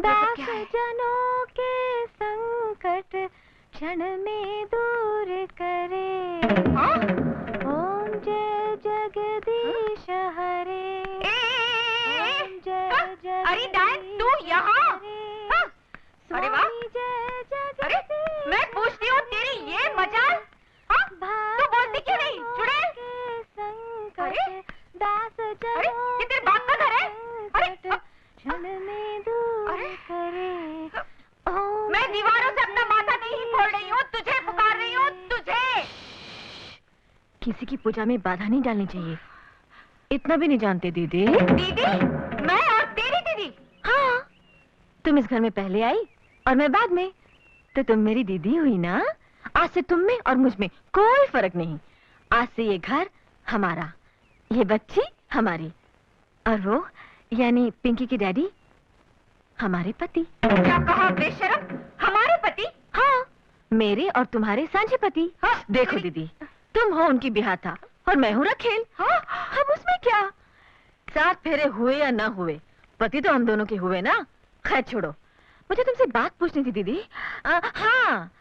दास जनों के संकट क्षण में दूर करे। ओम जय जगदीश हरे। ओम जय जय। अरे डायन तू यहाँ? अरे वाह! अरे मैं पूछती हूँ तेरी ये मजाल, तू बोलती क्यों नहीं? चुड़ैल! अरे दास अरे ये तेरे बाप का घर है? अरे मैं दीवारों से अपना माथा नहीं फोड़ रही हूँ, तुझे पुकार रही हूँ, तुझे। किसी की पूजा में बाधा नहीं डालनी चाहिए। इतना भी नहीं जानते दीदी? दीदी? मैं और तेरी दीदी? हाँ, तुम इस घर में पहले आई और मैं बाद में, तो तुम मेरी दीदी हुई ना। आज से तुम में और मुझ में कोई फर्क नहीं। आज से ये घर हमारा, ये बच्ची हमारी, और वो यानी पिंकी के डैडी हमारे पति। क्या कहा बेशरम? हमारे पति? हाँ, मेरे और तुम्हारे सांझे पति। हाँ, देखो दीदी, तुम हो उनकी बिहाथा और मैं हूँ रखेल। हाँ? अब उसमें क्या, 7 फेरे हुए या ना हुए, पति तो हम दोनों के हुए ना। खैर छोड़ो, मुझे तुमसे बात पूछनी थी दीदी। हाँ,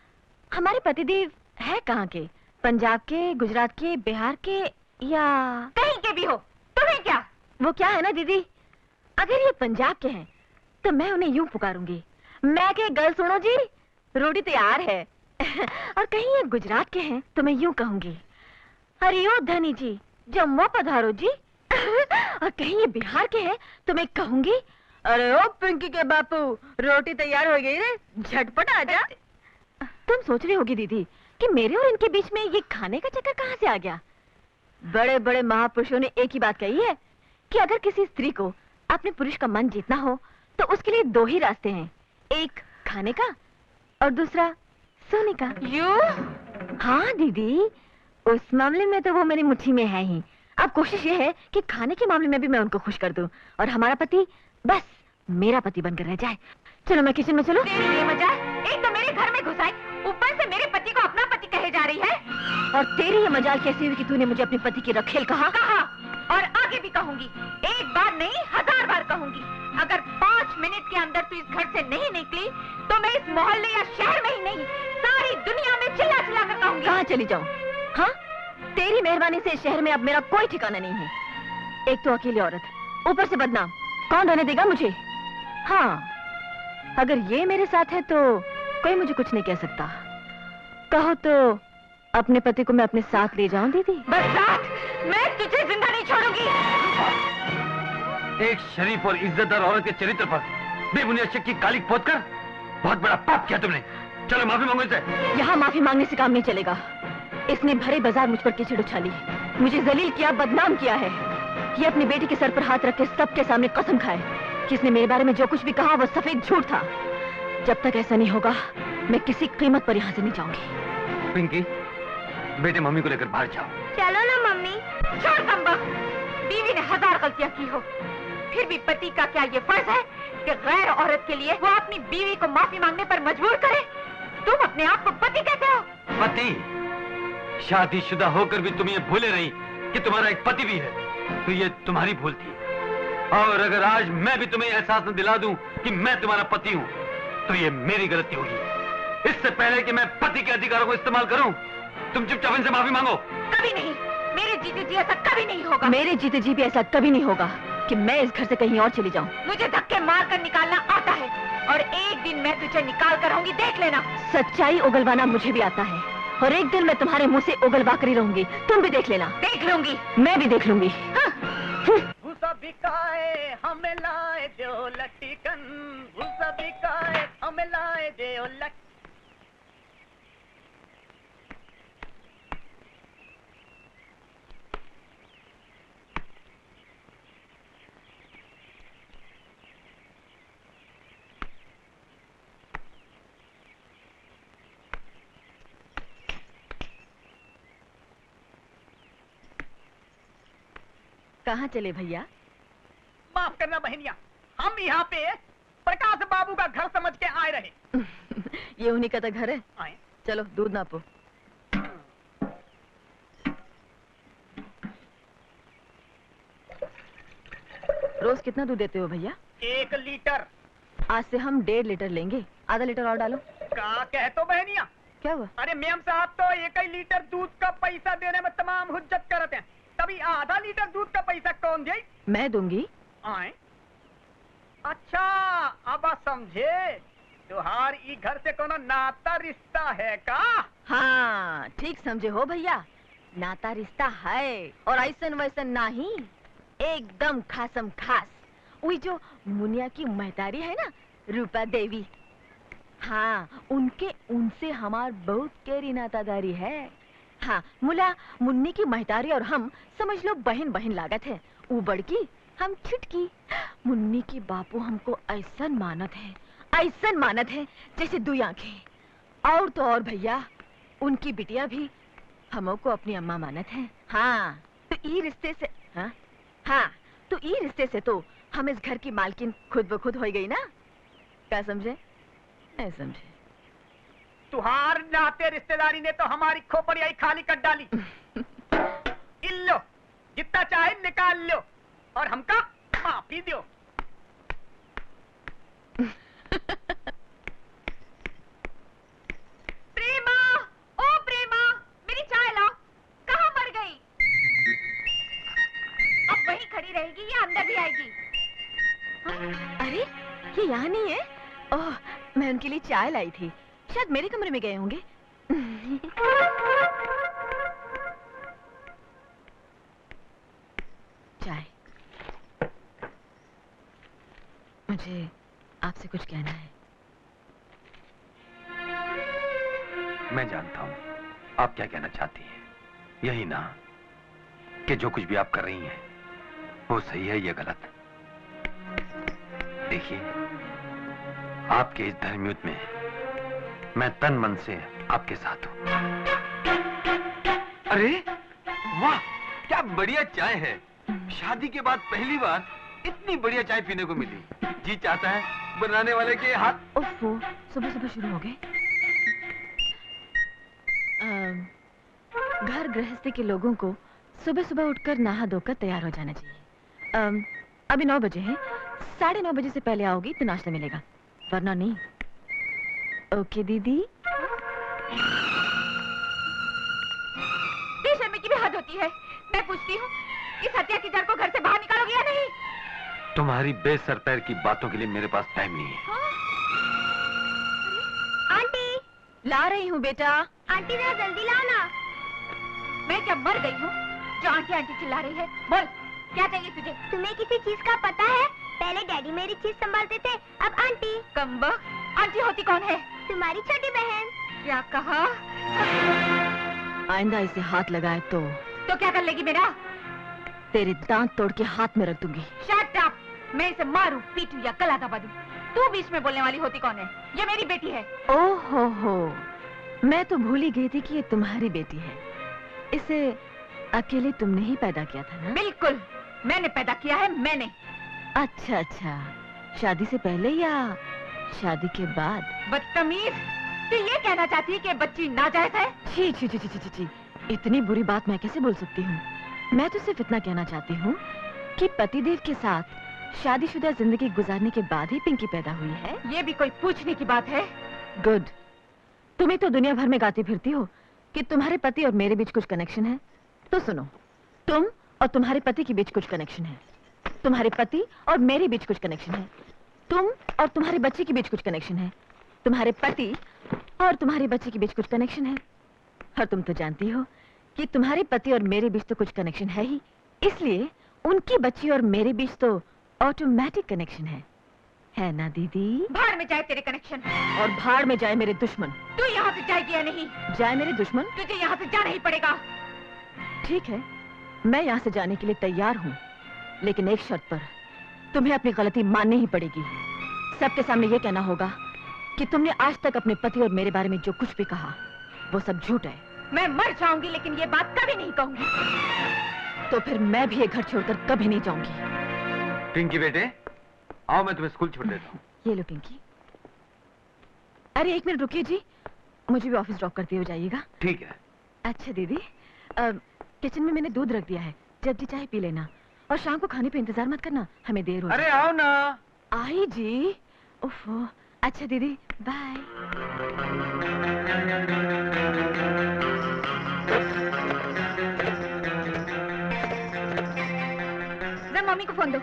हमारे पतिदेव है कहाँ के? पंजाब के, गुजरात के, बिहार के, या कहीं के भी हो, तुम्हें क्या? वो क्या है ना दीदी, अगर ये पंजाब के हैं तो मैं उन्हें यूं पुकारूंगी, मैं के गल सुनो जी, रोटी तैयार है। और कहीं ये गुजरात के हैं तो मैं यूं कहूंगी, अरे ओ धनी जी जम्मो पधारो जी। और कहीं ये बिहार के हैं तो मैं कहूंगी, अरे ओ पिंकी के बापू रोटी तैयार हो गई रे, झटपट आजा। तुम सोच रही होगी दीदी कि मेरे और इनके बीच में ये खाने का चक्कर कहाँ से आ गया। बड़े बड़े महापुरुषों ने एक ही बात कही है कि अगर किसी स्त्री को अपने पुरुष का मन जीतना हो तो उसके लिए 2 ही रास्ते हैं, एक खाने का और दूसरा सोने का। यू? हाँ दीदी, उस मामले में तो वो मेरी मुट्ठी में है ही। अब कोशिश ये है कि खाने के मामले में भी मैं उनको खुश कर दूं और हमारा पति बस मेरा पति बनकर रह जाए। चलो मैं किचन में चलो। तेरी ये मजाल, एक तो मेरे घर में घुसाई, ऊपर से मेरे पति को अपना पति कहे जा रही है। और तेरी ये मजाल कैसी हुई कि तूने मुझे अपने पति की रखेल कहा? और आगे भी कहूंगी, एक बार नहीं 1000 बार कहूंगी। अगर 5 मिनट के अंदर तू इस घर से नहीं निकली तो मैं इस मोहल्ले या शहर में ही नहीं, सारी दुनिया में चिल्ला चिल्ला कर कहूंगी। कहाँ चली जाऊं? हाँ, तेरी मेहरबानी से शहर में अब मेरा कोई ठिकाना नहीं है। एक तो अकेली औरत, ऊपर से बदनाम, कौन रहने देगा मुझे? हाँ, अगर ये मेरे साथ है तो कोई मुझे कुछ नहीं कह सकता। कहो तो अपने पति को मैं अपने साथ ले जाऊं दीदी? बस साथ, मैं तुझे जिंदा नहीं छोड़ूंगी। एक शरीफ और इज्जतदार औरत के चरित्र पर बेबुनियाद शक की कालिक पोतकर बहुत बड़ा पाप किया तुमने। चलो माफी मांगो इसे। यहाँ माफी मांगने से काम नहीं चलेगा। इसने भरे बाजार मुझ पर कीचड़ उछाली, मुझे जलील किया, बदनाम किया है। ये अपनी बेटी के सर पर हाथ रख के सबके सामने कसम खाए कि इसने मेरे बारे में जो कुछ भी कहा वो सफेद झूठ था। जब तक ऐसा नहीं होगा मैं किसी कीमत पर यहाँ से नहीं जाऊंगी। पिंकी, बेटे मम्मी को लेकर बाहर जाओ। चलो ना मम्मी। छोड़ कमबख्त, बीवी ने 1000 गलतियां की हो, फिर भी पति का क्या ये फर्ज है कि गैर औरत के लिए वो अपनी बीवी को माफी मांगने पर मजबूर करे? तुम अपने आप को पति कहते हो? पति? शादीशुदा होकर भी तुम ये भूले नहीं कि तुम्हारा एक पति भी है, तो ये तुम्हारी भूल थी। और अगर आज मैं भी तुम्हें एहसास न दिला दूं कि मैं तुम्हारा पति हूं, तो ये मेरी गलती होगी। इससे पहले कि मैं पति के अधिकारों को इस्तेमाल करूं, तुम चुपचाप इनसे माफी मांगो। कभी नहीं, मेरे जीते जी ऐसा कभी नहीं होगा। मेरे जीते जी भी ऐसा कभी नहीं होगा कि मैं इस घर से कहीं और चली जाऊं। मुझे धक्के मार कर निकालना आता है और एक दिन मैं तुझे निकाल कर रहूंगी, देख लेना। सच्चाई उगलवाना मुझे भी आता है और एक दिन मैं तुम्हारे मुंह से उगलवा कर ही रहूंगी, तुम भी देख लेना। देख लूंगी। मैं भी देख लूंगी। बिकाए हमें लाए दो लटिकन, भूसा बिकाए हमें लाए दो लट। कहाँ चले भैया? माफ करना बहनिया, हम यहाँ पे प्रकाश बाबू का घर समझ के आए रहे। ये उन्हीं का तो घर है। आए। चलो दूध नापो। रोज कितना दूध देते हो भैया? 1 लीटर। आज से हम 1.5 लीटर लेंगे, आधा लीटर और डालो। का कह तो बहनिया। क्या हुआ? अरे मेम साहब तो 1 लीटर दूध का पैसा देने में तमाम हुज्जत करते हैं, तभी आधा लीटर दूध का पैसा कौन दे? मैं दूंगी। आए? अच्छा, अब समझे, तुहार ई घर से कोनो नाता रिश्ता है का? हाँ, ठीक समझे हो भैया, नाता रिश्ता है, और ऐसन वैसन नहीं, एकदम खासम खास। वही जो मुनिया की महतारी है ना, रूपा देवी, हाँ, उनसे हमार बहुत गहरी नातादारी है। हाँ, मुला मुन्नी की महतारी और हम समझ लो बहन बहन लागत है। वो बड़की, हम छुटकी। मुन्नी की बापू हमको ऐसन मानत है जैसे 2 आंखें। और तो और भैया, उनकी बिटिया भी हमको अपनी अम्मा मानत है। हाँ, तो ई रिश्ते से तो ई रिश्ते से तो हम इस घर की मालकिन खुद ब खुद हो गई ना। क्या समझे? नहीं समझे? तुहार नाते रिश्तेदारी ने तो हमारी खोपड़ी खाली कर डाली। इल्लो, जितना चाहे निकाल लो और हमका माफी दो। प्रेमा, ओ प्रेमा, मेरी चाय लाओ। कहाँ मर गई? अब वहीं खड़ी रहेगी या अंदर भी आएगी? अरे, ये यहाँ नहीं है। ओह, मैं उनके लिए चाय लाई थी, शायद मेरे कमरे में गए होंगे। चाय। मुझे आपसे कुछ कहना है। मैं जानता हूँ आप क्या कहना चाहती हैं। यही ना कि जो कुछ भी आप कर रही हैं वो सही है या गलत। देखिए, आपके इस धर्मयुद्ध में मैं तन मन से आपके साथ हूँ। अरे वाह, क्या बढ़िया चाय है। शादी के बाद पहली बार इतनी बढ़िया चाय पीने को मिली। जी चाहता है बनाने वाले के हाथ। ओफो, सुबह सुबह शुरू हो गए। घर गृहस्थी के लोगों को सुबह सुबह उठकर नहा धोकर तैयार हो जाना चाहिए। अभी 9 बजे हैं, 9:30 बजे से पहले आओगी तो नाश्ता मिलेगा, वरना नहीं। ओके दीदी। बेशर्मी की भी हद होती है। मैं पूछती हूँ, इस हत्या की जड़ को घर से बाहर निकालोगे या नहीं? तुम्हारी बेसर पैर की बातों के लिए मेरे पास टाइम नहीं है। आंटी, ला रही हूँ बेटा। आंटी जरा जल्दी लाओ ना। मैं क्या मर गई हूँ जो आंटी आंटी चिल्ला रही है? बोल, क्या चाहिए तुझे? तुम्हें किसी चीज का पता है? पहले डैडी मेरी चीज संभालते थे, अब आंटी। कम्बख्त, आंटी होती कौन है? तुम्हारी छोटी बहन। क्या कहा? आइंदा इसे हाथ लगाए तो क्या कर लेगी मेरा? तेरे दांत तोड़ के हाथ में रख दूंगी। Shut up! मैं इसे मारूं, पीटूं या गला दबा दूं। तू बीच में बोलने वाली होती कौन है? ये मेरी बेटी है। ओहो हो, मैं तो भूल ही गई थी कि ये तुम्हारी बेटी है। इसे अकेले तुमने ही पैदा किया था ना? बिल्कुल, मैंने पैदा किया है, मैंने। अच्छा अच्छा, शादी से पहले या शादी के बाद? बदतमीज, तू ये कहना चाहती है कि बच्ची नाजायज है? छी छी छी छी छी छी, इतनी बुरी बात मैं कैसे बोल सकती हूँ? मैं तो सिर्फ इतना कहना चाहती हूँ कि पतिदेव के साथ शादीशुदा जिंदगी गुजारने के बाद ही पिंकी पैदा हुई है। ये भी कोई पूछने की बात है? गुड। तुम्हें तो दुनिया भर में गाती फिरती हो कि तुम्हारे पति और मेरे बीच कुछ कनेक्शन है। तो सुनो, तुम और तुम्हारे पति के बीच कुछ कनेक्शन है, तुम्हारे पति और मेरे बीच कुछ कनेक्शन है, तुम और तुम्हारे बच्चे के बीच कुछ कनेक्शन है, तुम्हारे पति और तुम्हारे बच्चे के बीच कुछ कनेक्शन है। और तुम तो जानती हो कि तुम्हारे पति और मेरे बीच तो कुछ कनेक्शन है ही, इसलिए उनकी बच्ची और मेरे बीच तो ऑटोमेटिक कनेक्शन है ना दीदी? भाड़ में जाए तेरे कनेक्शन। और भाड़ में जाए मेरे दुश्मन। तू यहाँ से जाएगी या नहीं? जाए मेरे दुश्मन? तुझे यहाँ से जाना ही पड़ेगा। ठीक है, मैं यहाँ से जाने के लिए तैयार हूँ, लेकिन एक शर्त पर। तुम्हें अपनी गलती माननी ही पड़ेगी। सबके सामने ये कहना होगा कि तुमने आज तक अपने पति और मेरे बारे में जो कुछ भी कहा वो सब झूठ है। मैं मर जाऊंगी लेकिन ये बात कभी नहीं कहूंगी। तो फिर मैं भी ये घर छोड़कर कभी नहीं जाऊंगी। पिंकी बेटे, आओ मैं तुम्हें स्कूल छोड़ देता हूँ। ये लो पिंकी। अरे 1 मिनट रुकिए जी, मुझे भी ऑफिस ड्रॉप करते हो जाइएगा। ठीक है। अच्छा दीदी, किचन में मैंने दूध रख दिया है, जब जी चाय पी लेना, और शाम को खाने पे इंतजार मत करना, हमें देर हो। अरे आओ ना। आई जी, ओफो, अच्छा दीदी, बाय। जरा मम्मी को फोन दो।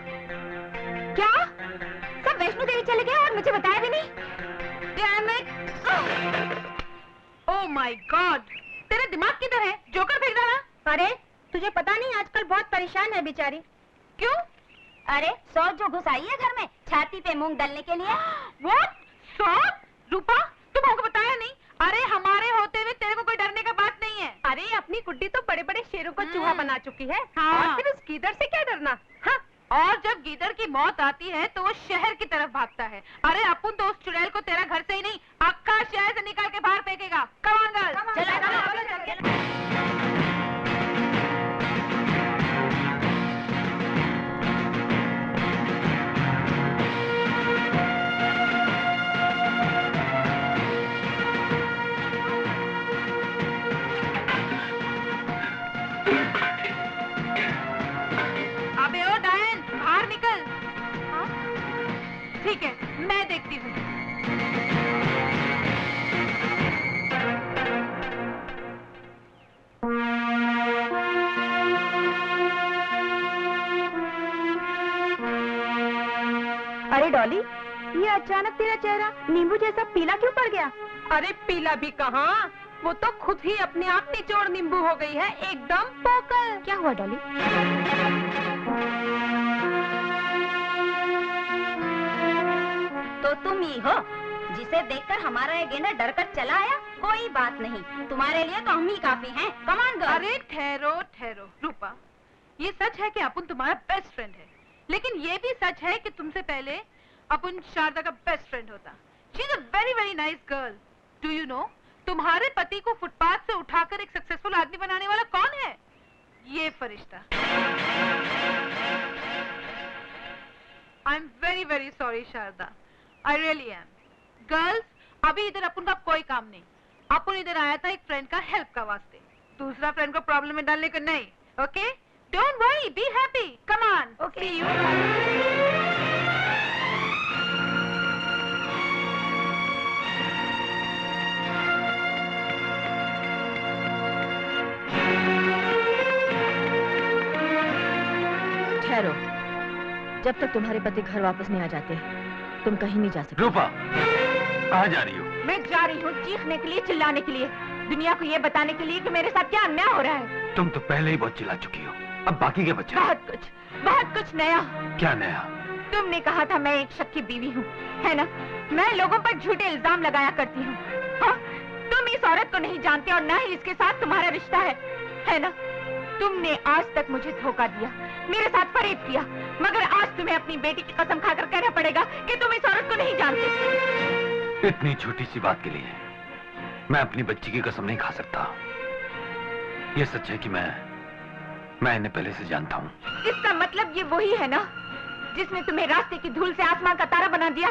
क्या? सब वैष्णो देवी चले गए और मुझे बताया भी नहीं? Damn it! Oh my God! तेरा दिमाग किधर है? जोकर फेंक रहा? अरे तुझे पता नहीं आजकल बहुत परेशान है बेचारी। क्यों? अरे सौत जो घुस आई है घर में छाती पे मूंग डालने के लिए। What? सौत? रूपा, तुम हमको बताया नहीं? अरे हमारे होते हुए तेरे को कोई डरने का बात नहीं है। अरे अपनी गुड्डी तो बड़े बड़े शेरों को चूहा बना चुकी है। हाँ। और फिर उस गीदड़ से क्या डरना? हाँ। और जब गीदड़ की मौत आती है तो वो शहर की तरफ भागता है। अरे अपुन तो उस चुड़ैल को तेरा घर से ही नहीं, अक्का शहर से निकाल के बाहर फेंकेगा। Come on, girls. चलो अबे ओ डायन, बाहर निकल। हाँ? ठीक है, मैं देखती हूँ। अरे डॉली, ये अचानक तेरा चेहरा नींबू जैसा पीला क्यों पड़ गया? अरे पीला भी कहाँ, वो तो खुद ही अपने आप निचोड़ नींबू हो गई है, एकदम पोकल। क्या हुआ डॉली? तो तुम ही हो जिसे देखकर हमारा ये गेंडा डर कर चला आया? कोई बात नहीं, तुम्हारे लिए तो हम ही काफी हैं। Come on girl. अरे ठहरो ठहरो रूपा, ये सच है कि अपुन तुम्हारा बेस्ट फ्रेंड है, लेकिन ये भी सच है कि तुमसे पहले अपुन शारदा का बेस्ट फ्रेंड होता। She is a very very nice girl. Do you know, तुम्हारे पति को फुटपाथ से उठाकर एक सक्सेसफुल आदमी बनाने वाला कौन है? ये फरिश्ता। I am very very sorry Sharda, I really am. Girls, अभी इधर अपुन का कोई काम नहीं। अपुन इधर आया था एक फ्रेंड का हेल्प का वास्ते, दूसरा फ्रेंड को प्रॉब्लम में डालने को नहीं। Okay, don't worry, be happy, come on. Okay. See you. ठहरो, जब तक तुम्हारे पति घर वापस नहीं आ जाते तुम कहीं नहीं जा सकते। रूपा, कहाँ जा रही हो? मैं जा रही हूँ चीखने के लिए, चिल्लाने के लिए, दुनिया को ये बताने के लिए कि मेरे साथ क्या अन्याय हो रहा है। तुम तो पहले ही बहुत चिल्ला चुकी हो, अब बाकी के बच्चे। बहुत कुछ नया। क्या नया? तुमने कहा था मैं एक शक की बीवी हूँ, है ना? मैं लोगों पर झूठे इल्जाम लगाया करती हूँ। हाँ? तुम इस औरत को नहीं जानते और न ही इसके साथ तुम्हारा रिश्ता है ना? तुमने आज तक मुझे धोखा दिया, मेरे साथ फरेब किया, मगर आज तुम्हें अपनी बेटी की कसम खाकर कहना पड़ेगा कि तुम इस औरत को नहीं जानते। इतनी छोटी सी बात के लिए मैं अपनी बच्ची की कसम नहीं खा सकता। ये सच है कि मैं इन्हें पहले से जानता हूँ। इसका मतलब ये वही है ना जिसने तुम्हें रास्ते की धूल से आसमान का तारा बना दिया,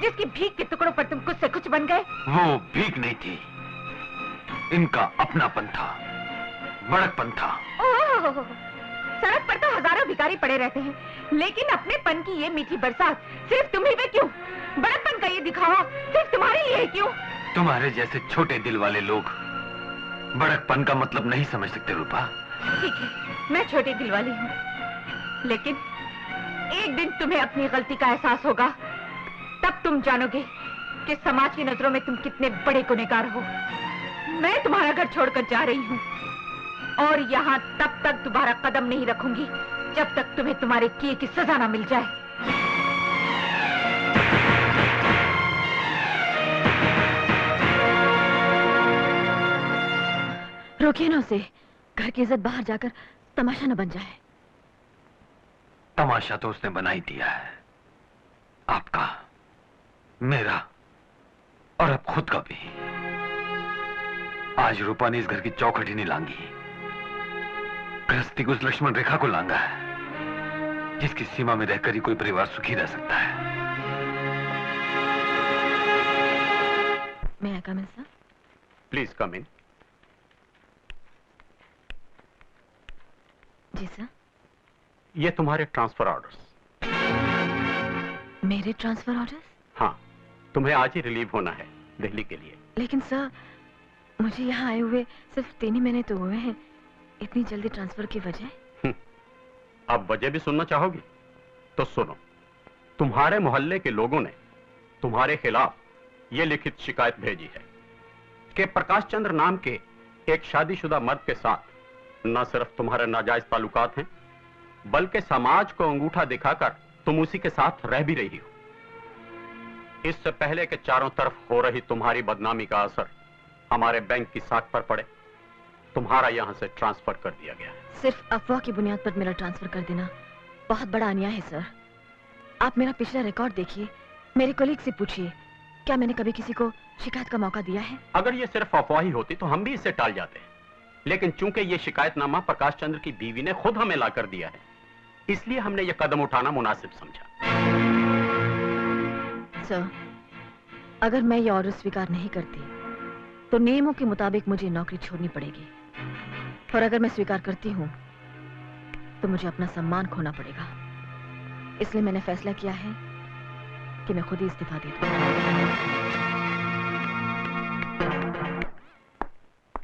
जिसकी भीख के टुकड़ों पर तुम कुछ से कुछ बन गए? वो भीख नहीं थी, इनका अपनापन था, बड़कपन था। ओह, सड़क पर तो हजारों भिखारी पड़े रहते हैं, लेकिन अपनेपन की ये मीठी बरसात सिर्फ तुम्ही पे क्यों? बड़कपन का ये दिखावा सिर्फ तुम्हारे लिए क्यों? तुम्हारे जैसे छोटे दिल वाले लोग बड़कपन का मतलब नहीं समझ सकते रूपा। ठीक है, मैं छोटे दिल वाली हूँ, लेकिन एक दिन तुम्हें अपनी गलती का एहसास होगा, तब तुम जानोगे कि समाज की नजरों में तुम कितने बड़े गुनहगार हो। मैं तुम्हारा घर छोड़कर जा रही हूँ और यहाँ तब तक दोबारा कदम नहीं रखूंगी जब तक तुम्हें तुम्हारे किए की सजा ना मिल जाए। रोकिए ना उसे, घर की इज्जत बाहर जाकर तमाशा न बन जाए। तमाशा तो उसने बना ही दिया है, आपका, मेरा और अब खुद का भी। आज रूपा ने इस घर की चौखट ही नहीं लांगी, गृहस्थी को उस लक्ष्मण रेखा को लांगा है जिसकी सीमा में रहकर ही कोई परिवार सुखी रह सकता है। May I come in sir? Please come in. जी सर। ये तुम्हारे ट्रांसफर ऑर्डर्स। मेरे ट्रांसफर ऑर्डर्स? हाँ, तुम्हें आज ही रिलीव होना है दिल्ली के लिए। लेकिन सर, मुझे यहाँ आए हुए सिर्फ 3 ही महीने तो हुए हैं। इतनी जल्दी ट्रांसफर की वजह? अब वजह भी सुनना चाहोगी तो सुनो। तुम्हारे मोहल्ले के लोगों ने तुम्हारे खिलाफ यह लिखित शिकायत भेजी है कि प्रकाश चंद्र नाम के एक शादीशुदा मर्द के साथ न सिर्फ तुम्हारे नाजायज ताल्लुकात हैं, बल्कि समाज को अंगूठा दिखाकर तुम उसी के साथ रह भी रही हो। इससे पहले कि चारों तरफ हो रही तुम्हारी बदनामी का असर हमारे बैंक की साख पर पड़े, तुम्हारा यहां से ट्रांसफर कर दिया गया है। सिर्फ अफवाह की बुनियाद पर मेरा ट्रांसफर कर देना बहुत बड़ा अन्याय है सर। आप मेरा पिछला रिकॉर्ड देखिए, मेरे कलीग से पूछिए, क्या मैंने कभी किसी को शिकायत का मौका दिया है? अगर ये सिर्फ अफवाह ही होती तो हम भी इसे टाल जाते हैं, लेकिन चूंकि ये शिकायतनामा प्रकाश चंद्र की बीवी ने खुद हमें लाकर दिया है, इसलिए हमने ये कदम उठाना मुनासिब समझा। सर, अगर मैं ये ऑर्डर स्वीकार नहीं करती तो नियमों के मुताबिक मुझे नौकरी छोड़नी पड़ेगी, और अगर मैं स्वीकार करती हूँ तो मुझे अपना सम्मान खोना पड़ेगा। इसलिए मैंने फैसला किया है कि मैं खुद ही इस्तीफा दे दूं।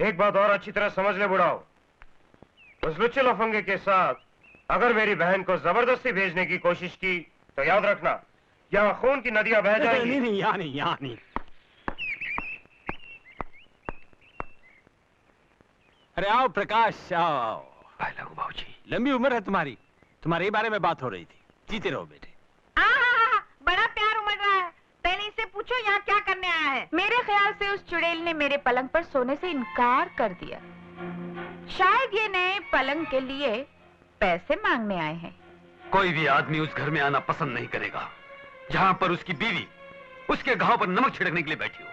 एक बात और अच्छी तरह समझ ले बुढ़ाओ, उस लुच्चे लफंगे के साथ अगर मेरी बहन को जबरदस्ती भेजने की कोशिश की तो याद रखना, यहाँ खून की नदियां बह जाएंगी। नहीं, यहाँ नहीं। अरे आओ प्रकाश, आओ। बाबूजी, लंबी उम्र है तुम्हारी, तुम्हारे बारे में बात हो रही थी। जीते रहो बेटे। बड़ा प्यार उमड़ रहा है। पहले इससे पूछो यहाँ क्या करने आया है। मेरे ख्याल से उस चुड़ैल ने मेरे पलंग पर सोने से इनकार कर दिया। शायद ये नए पलंग के लिए पैसे मांगने आए हैं। कोई भी आदमी उस घर में आना पसंद नहीं करेगा जहां पर उसकी बीवी उसके घाव पर नमक छिड़कने के लिए बैठी हो।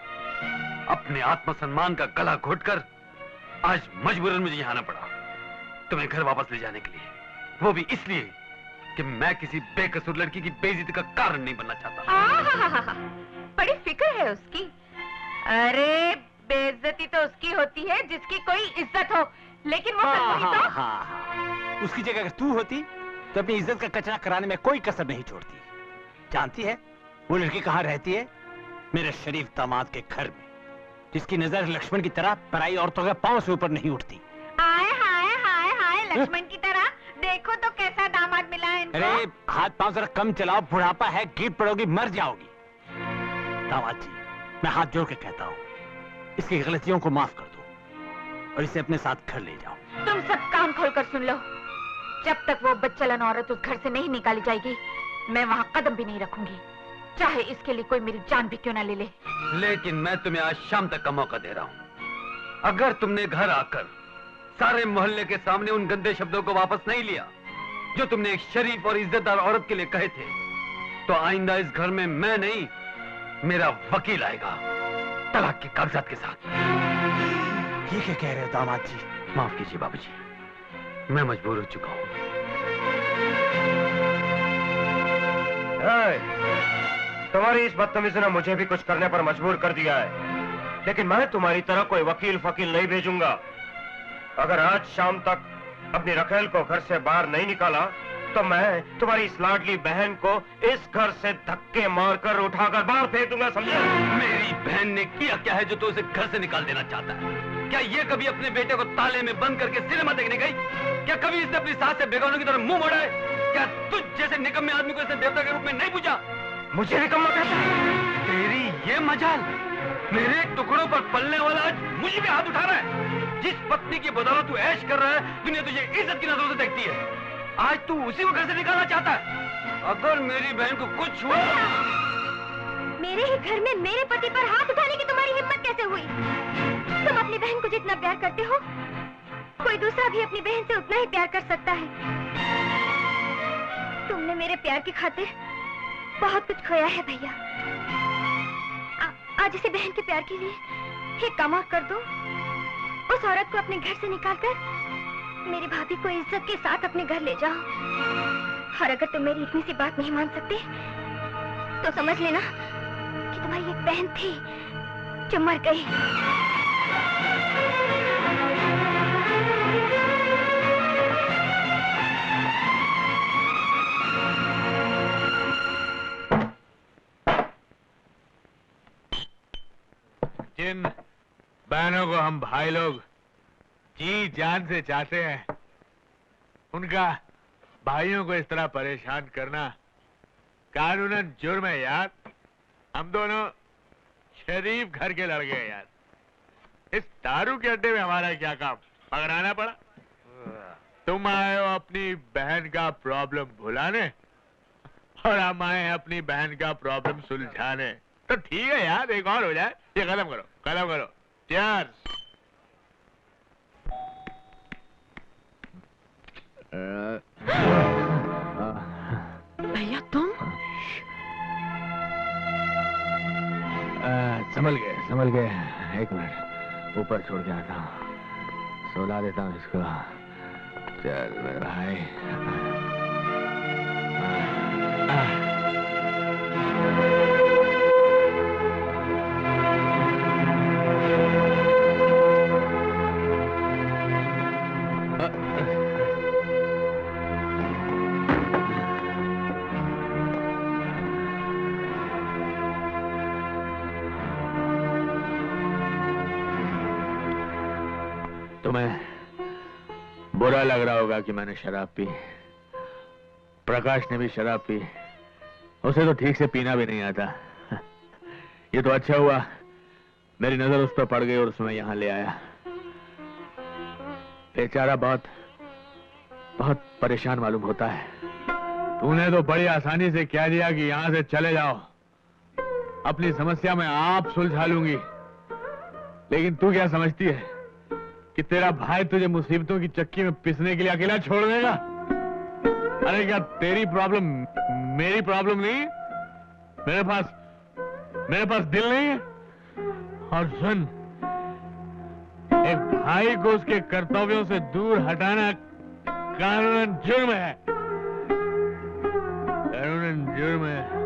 अपने आत्मसम्मान का गला घोटकर आज मजबूरन मुझे यहाँ आना पड़ा तुम्हें घर वापस ले जाने के लिए, वो भी इसलिए कि मैं किसी बेकसूर लड़की की बेइज्जती का कारण नहीं बनना चाहता। बड़ी फिक्र है उसकी। अरे बेइज्जती तो उसकी होती है जिसकी कोई इज्जत हो, लेकिन वो तो उसकी जगह अगर तू होती तो अपनी इज्जत का कचरा कराने में कोई कसर नहीं छोड़ती। जानती है वो लड़की कहाँ रहती है? मेरे शरीफ दामाद के घर में, जिसकी नजर लक्ष्मण की तरह पराई औरतों के पांव से ऊपर नहीं उठती। हाय हाय हाय हाय, लक्ष्मण की तरह। देखो तो कैसा दामाद मिला है इनको। अरे हाथ पांव जरा कम चलाओ, बुढ़ापा है, गिर पड़ोगी, मर जाओगी। दामाद जी, मैं हाथ जोड़ के कहता हूँ, इसकी गलतियों को माफ कर दो और इसे अपने साथ घर ले जाओ। तुम सब कान खोलकर सुन लो, जब तक वो बच्चलन औरत उस घर से नहीं निकाली जाएगी, मैं वहाँ कदम भी नहीं रखूंगी, चाहे इसके लिए कोई मेरी जान भी क्यों ना ले ले। लेकिन मैं तुम्हें आज शाम तक का मौका दे रहा हूँ। अगर तुमने घर आकर सारे मोहल्ले के सामने उन गंदे शब्दों को वापस नहीं लिया जो तुमने एक शरीफ और इज्जतदार औरत के लिए कहे थे, तो आइंदा इस घर में मैं नहीं, मेरा वकील आएगा तलाक के कागजात के साथ। ये क्या कह रहे हो दामाद जी? माफ कीजिए बाबूजी, मैं मजबूर हो चुका हूँ। तुम्हारी इस बदतमीजी ने मुझे भी कुछ करने पर मजबूर कर दिया है, लेकिन मैं तुम्हारी तरह कोई वकील फकील नहीं भेजूंगा। अगर आज शाम तक अपनी रखेल को घर से बाहर नहीं निकाला तो मैं तुम्हारी इस लाडली बहन को इस घर से धक्के मारकर उठाकर बाहर फेंक दूंगा, समझे? मेरी बहन ने किया क्या है जो तो उसे घर से निकाल देना चाहता है? क्या ये कभी अपने बेटे को ताले में बंद करके सिनेमा देखने गई? क्या कभी इसने अपनी सास से बेगानों की तरफ मुंह मोड़ा है? क्या तुझ जैसे निकम्मे आदमी को इसने देवता के रूप में नहीं पूछा? मुझे निकम्मा कहता है? तेरी ये मजाल, मेरे टुकड़ों पर पलने वाला आज मुझे भी हाथ उठा रहा है। जिस पत्नी की बदौलत तू ऐश कर रहा है, दुनिया तुझे इज्जत की नजरों से देखती है, आज तू उसी को घर से निकालना चाहता है। अगर मेरी बहन को कुछ हुआ, मेरे ही घर में मेरे पति पर हाथ उठाने की तुम्हारी हिम्मत कैसे हुई? तुम अपनी बहन को जितना प्यार करते हो, कोई दूसरा भी अपनी बहन से उतना ही प्यार कर सकता है। तुमने मेरे प्यार की खातिर बहुत कुछ खोया है भैया। आज इसे बहन के प्यार के लिए एक काम और कर दो, उस औरत को अपने घर से निकालकर मेरी भाभी को इज्जत के साथ अपने घर ले जाओ। और अगर तुम मेरी इतनी सी बात नहीं मान सकते तो समझ लेना कि तुम्हारी एक बहन थी जो मर गई। जिन बहनों को हम भाई लोग जी जान से चाहते हैं, उनका भाइयों को इस तरह परेशान करना कानूनन जुर्म है यार। हम दोनों शरीफ घर के लड़के हैं यार। इस दारू के अड्डे में हमारा क्या काम, पकड़ाना पड़ा। तुम आए हो अपनी बहन का प्रॉब्लम भुलाने और हम आए हैं अपनी बहन का प्रॉब्लम सुलझाने। तो ठीक है यार, एक और हो जाए। ये खत्म करो, खत्म करो। चीयर्स। भैया तुम? संभल गए। एक मिनट, ऊपर छोड़ के आता हूँ, सुला देता हूँ इसको। चल मेरे भाई। तुम्हें बुरा लग रहा होगा कि मैंने शराब पी। प्रकाश ने भी शराब पी, उसे तो ठीक से पीना भी नहीं आता। ये तो अच्छा हुआ मेरी नजर उस पर पड़ गई और उसमें यहां ले आया। बेचारा बहुत बहुत परेशान मालूम होता है। तूने तो बड़ी आसानी से कह दिया कि यहां से चले जाओ, अपनी समस्या मैं आप सुलझा लूंगी। लेकिन तू क्या समझती है कि तेरा भाई तुझे मुसीबतों की चक्की में पिसने के लिए अकेला छोड़ देगा? अरे क्या तेरी प्रॉब्लम मेरी प्रॉब्लम नहीं? मेरे पास दिल नहीं है? और सुन, एक भाई को उसके कर्तव्यों से दूर हटाना कानूनन जुर्म है। कानूनन जुर्म है।